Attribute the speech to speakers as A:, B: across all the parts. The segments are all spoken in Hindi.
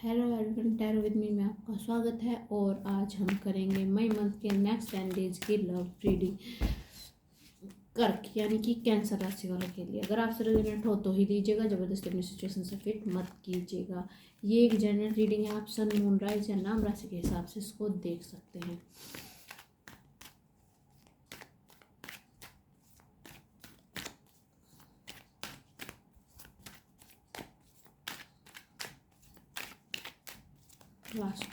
A: Hello everyone, tarot with me में आपका स्वागत है। और आज हम करेंगे मई मंथ के नेक्स्ट 10 डेज की लव रीडिंग कर्क यानी कि कैंसर राशि वालों के लिए। अगर आपसे रेजोनेट हो तो ही लीजिएगा, ज़बरदस्ती अपनी सिचुएशन से फिट मत कीजिएगा। ये एक जनरल रीडिंग है, आप सन मून राइज या नाम राशि के हिसाब से इसको देख सकते हैं। लास्ट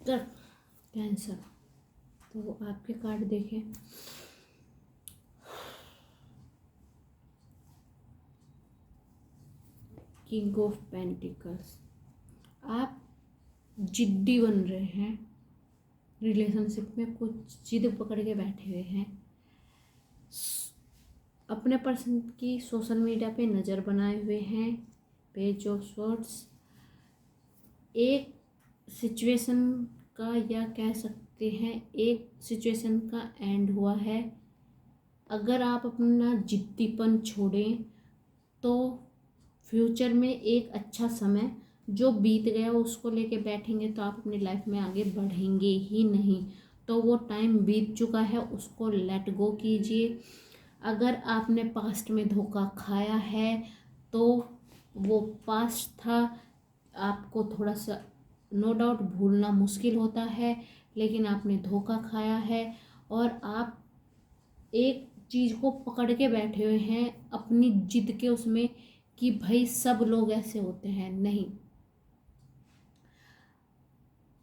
A: कर्क कैंसर। तो आपके कार्ड देखें। King of pentacles. आप जिद्दी बन रहे हैं, रिलेशनशिप में कुछ जिद पकड़ के बैठे हुए हैं, अपने पर्सन की सोशल मीडिया पे नज़र बनाए हुए हैं। Page of swords. एक सिचुएशन का या कह सकते हैं एक सिचुएशन का एंड हुआ है। अगर आप अपना जिद्दीपन छोड़ें तो फ्यूचर में एक अच्छा समय जो बीत गया उसको लेके बैठेंगे तो आप अपनी लाइफ में आगे बढ़ेंगे ही नहीं। तो वो टाइम बीत चुका है, उसको लेट गो कीजिए। अगर आपने पास्ट में धोखा खाया है तो वो पास्ट था, आपको थोड़ा सा नो डाउट भूलना मुश्किल होता है, लेकिन आपने धोखा खाया है और आप एक चीज़ को पकड़ के बैठे हुए हैं अपनी जिद के उसमें कि भाई सब लोग ऐसे होते हैं। नहीं,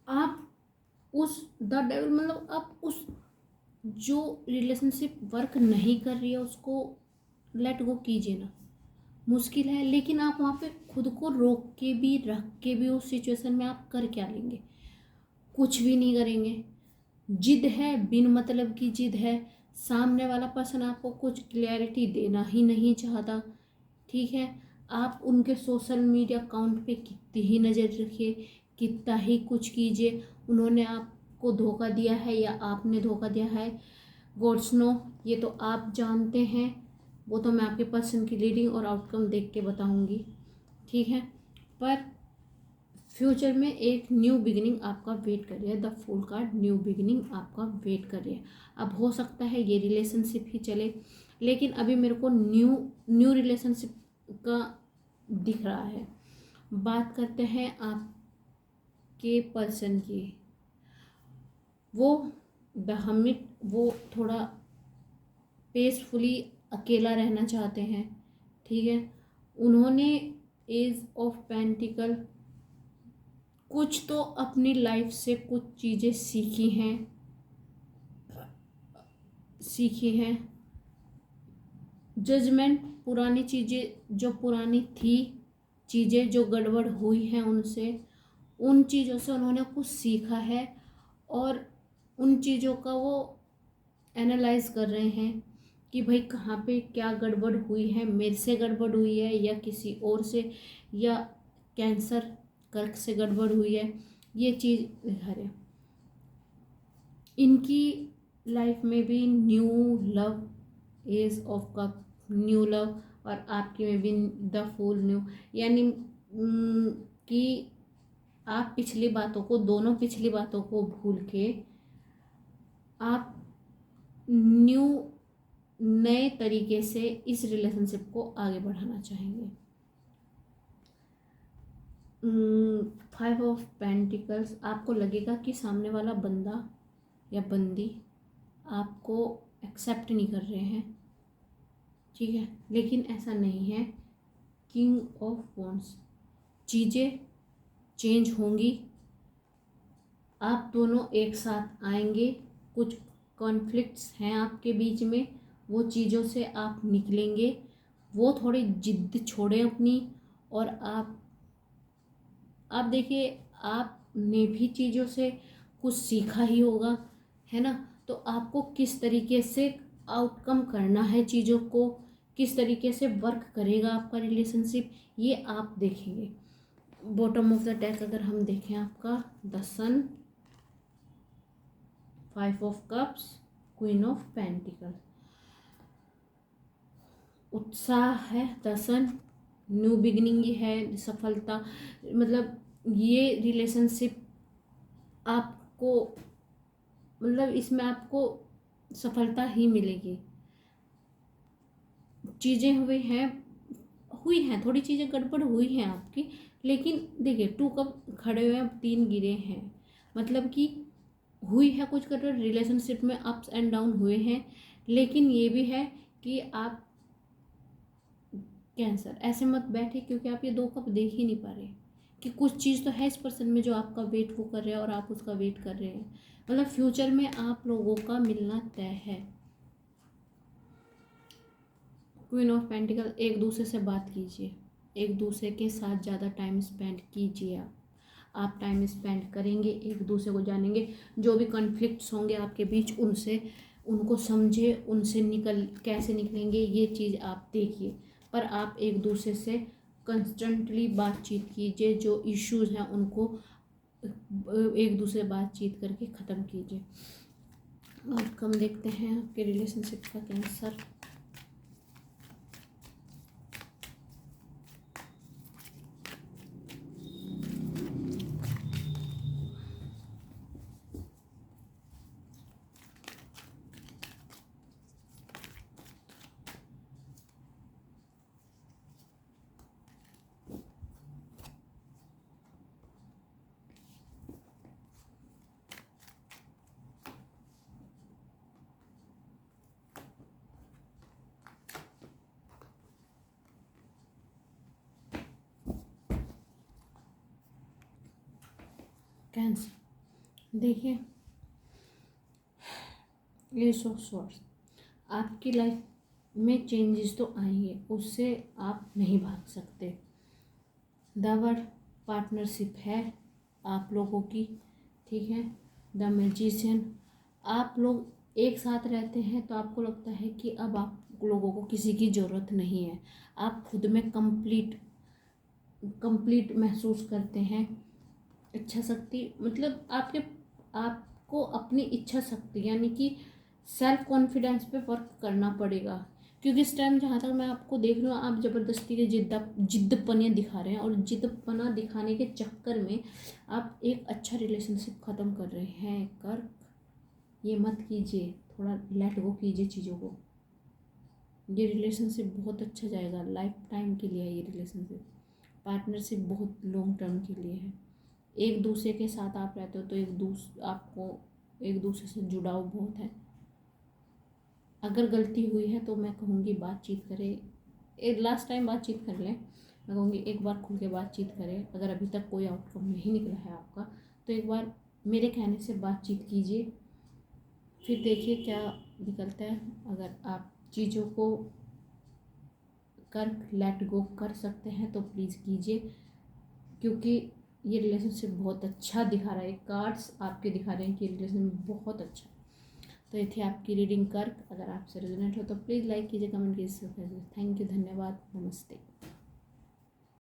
A: आप उस द डेविल मतलब आप उस जो रिलेशनशिप वर्क नहीं कर रही है उसको लेट गो कीजिए ना। मुश्किल है, लेकिन आप वहाँ पे खुद को रोक के भी रख के भी उस सिचुएशन में आप कर क्या लेंगे? कुछ भी नहीं करेंगे। जिद है, बिन मतलब की जिद है। सामने वाला पर्सन आपको कुछ क्लैरिटी देना ही नहीं चाहता। ठीक है, आप उनके सोशल मीडिया अकाउंट पे कितनी ही नज़र रखिए, कितना ही कुछ कीजिए, उन्होंने आपको धोखा दिया है या आपने धोखा दिया है, गॉड्स नो, ये तो आप जानते हैं। वो तो मैं आपके पर्सन की रीडिंग और आउटकम देख के बताऊंगी। ठीक है, पर फ्यूचर में एक न्यू बिगिनिंग आपका वेट कर रही है। The fool card new beginning आपका वेट कर रही है। अब हो सकता है ये रिलेशनशिप ही चले, लेकिन अभी मेरे को न्यू रिलेशनशिप का दिख रहा है। बात करते हैं आपके पर्सन की। वो बहमित, वो थोड़ा पीसफुली अकेला रहना चाहते हैं। ठीक है, उन्होंने एज ऑफ पेंटिकल कुछ तो अपनी लाइफ से कुछ चीज़ें सीखी हैं। जजमेंट, पुरानी चीज़ें जो पुरानी थी, चीज़ें जो गड़बड़ हुई हैं उनसे, उन चीज़ों से उन्होंने कुछ सीखा है और उन चीज़ों का वो एनालाइज कर रहे हैं कि भाई कहाँ पे क्या गड़बड़ हुई है, मेरे से गड़बड़ हुई है या किसी और से, या कैंसर कर्क से गड़बड़ हुई है। ये चीज़ घर है। इनकी लाइफ में भी new love, ace of cup, new love, और आपकी में भी द फूल न्यू, यानी कि आप पिछली बातों को, दोनों पिछली बातों को भूल के आप न्यू नए तरीके से इस रिलेशनशिप को आगे बढ़ाना चाहेंगे। 5 ऑफ पेंटिकल्स। आपको लगेगा कि सामने वाला बंदा या बंदी आपको एक्सेप्ट नहीं कर रहे हैं, ठीक है। लेकिन ऐसा नहीं है। किंग ऑफ वॉन्ड्स, चीज़ें चेंज होंगी, आप दोनों एक साथ आएंगे, कुछ कॉन्फ्लिक्ट्स हैं आपके बीच में, वो चीज़ों से आप निकलेंगे। वो थोड़ी जिद्द छोड़ें अपनी, और आप देखिए, आपने भी चीज़ों से कुछ सीखा ही होगा, है ना। तो आपको किस तरीके से आउटकम करना है चीज़ों को, किस तरीके से वर्क करेगा आपका रिलेशनशिप, ये आप देखेंगे। बॉटम ऑफ द डेक अगर हम देखें आपका, the sun, 5 of cups, queen of pentacles, उत्साह है द सन, न्यू बिगिनिंग है, सफलता, मतलब ये रिलेशनशिप आपको, मतलब इसमें आपको सफलता ही मिलेगी। चीज़ें हुई हैं थोड़ी चीज़ें गड़बड़ हुई हैं आपकी, लेकिन देखिए 2 कप खड़े हुए हैं, 3 गिरे हैं, मतलब कि हुई है कुछ गड़बड़, रिलेशनशिप में अप्स एंड डाउन हुए हैं। लेकिन ये भी है कि आप कैंसर ऐसे मत बैठे, क्योंकि आप ये 2 कप देख ही नहीं पा रहे कि कुछ चीज़ तो है इस पर्सन में जो आपका वेट वो कर रहे हैं और आप उसका वेट कर रहे हैं। मतलब फ्यूचर में आप लोगों का मिलना तय है। क्वीन ऑफ पेंटिकल, एक दूसरे से बात कीजिए, एक दूसरे के साथ ज़्यादा टाइम स्पेंड कीजिए। आप टाइम स्पेंड करेंगे, एक दूसरे को जानेंगे, जो भी कॉन्फ्लिक्ट्स होंगे आपके बीच उनको समझे, उनसे कैसे निकलेंगे ये चीज़ आप देखिए। पर आप एक दूसरे से कंस्टेंटली बातचीत कीजिए, जो इश्यूज़ हैं उनको एक दूसरे बातचीत करके ख़त्म कीजिए। आउटकम देखते हैं आपके रिलेशनशिप का, कैंसर। कैंसर, देखिए एस ऑफ स्वॉर्ड्स, आपकी लाइफ में चेंजेस तो आएंगे, उससे आप नहीं भाग सकते। द वर्ड पार्टनरशिप है आप लोगों की, ठीक है। द मैजिशियन, आप लोग एक साथ रहते हैं तो आपको लगता है कि अब आप लोगों को किसी की ज़रूरत नहीं है, आप खुद में कंप्लीट महसूस करते हैं। इच्छा शक्ति, मतलब आपको अपनी इच्छा शक्ति यानी कि सेल्फ कॉन्फिडेंस पे वर्क करना पड़ेगा, क्योंकि इस टाइम जहाँ तक मैं आपको देख रही हूँ, आप ज़बरदस्ती के जिद्दपना दिखा रहे हैं, और जिद्दपना दिखाने के चक्कर में आप एक अच्छा रिलेशनशिप ख़त्म कर रहे हैं। ये मत कीजिए, थोड़ा लेट गो कीजिए चीज़ों को। ये रिलेशनशिप बहुत अच्छा जाएगा, लाइफ टाइम के लिए है ये रिलेशनशिप। पार्टनरशिप बहुत लॉन्ग टर्म के लिए है। एक दूसरे के साथ आप रहते हो तो आपको एक दूसरे से जुड़ाव बहुत है। अगर गलती हुई है तो मैं कहूँगी बातचीत करें, एक लास्ट टाइम बातचीत कर लें। मैं कहूँगी एक बार खुल के बातचीत करें। अगर अभी तक कोई आउटकम नहीं निकला है आपका, तो एक बार मेरे कहने से बातचीत कीजिए, फिर देखिए क्या निकलता है। अगर आप चीज़ों को लेट गो कर सकते हैं तो प्लीज़ कीजिए, क्योंकि ये रिलेशनशिप बहुत अच्छा दिखा रहा है। कार्ड्स आपके दिखा रहे हैं कि रिलेशनशिप बहुत अच्छा है। तो ये थी आपकी रीडिंग कर्क। अगर आपसे रेजोनेट हो तो प्लीज़ लाइक कीजिए, कमेंट कीजिए। थैंक यू, धन्यवाद, नमस्ते।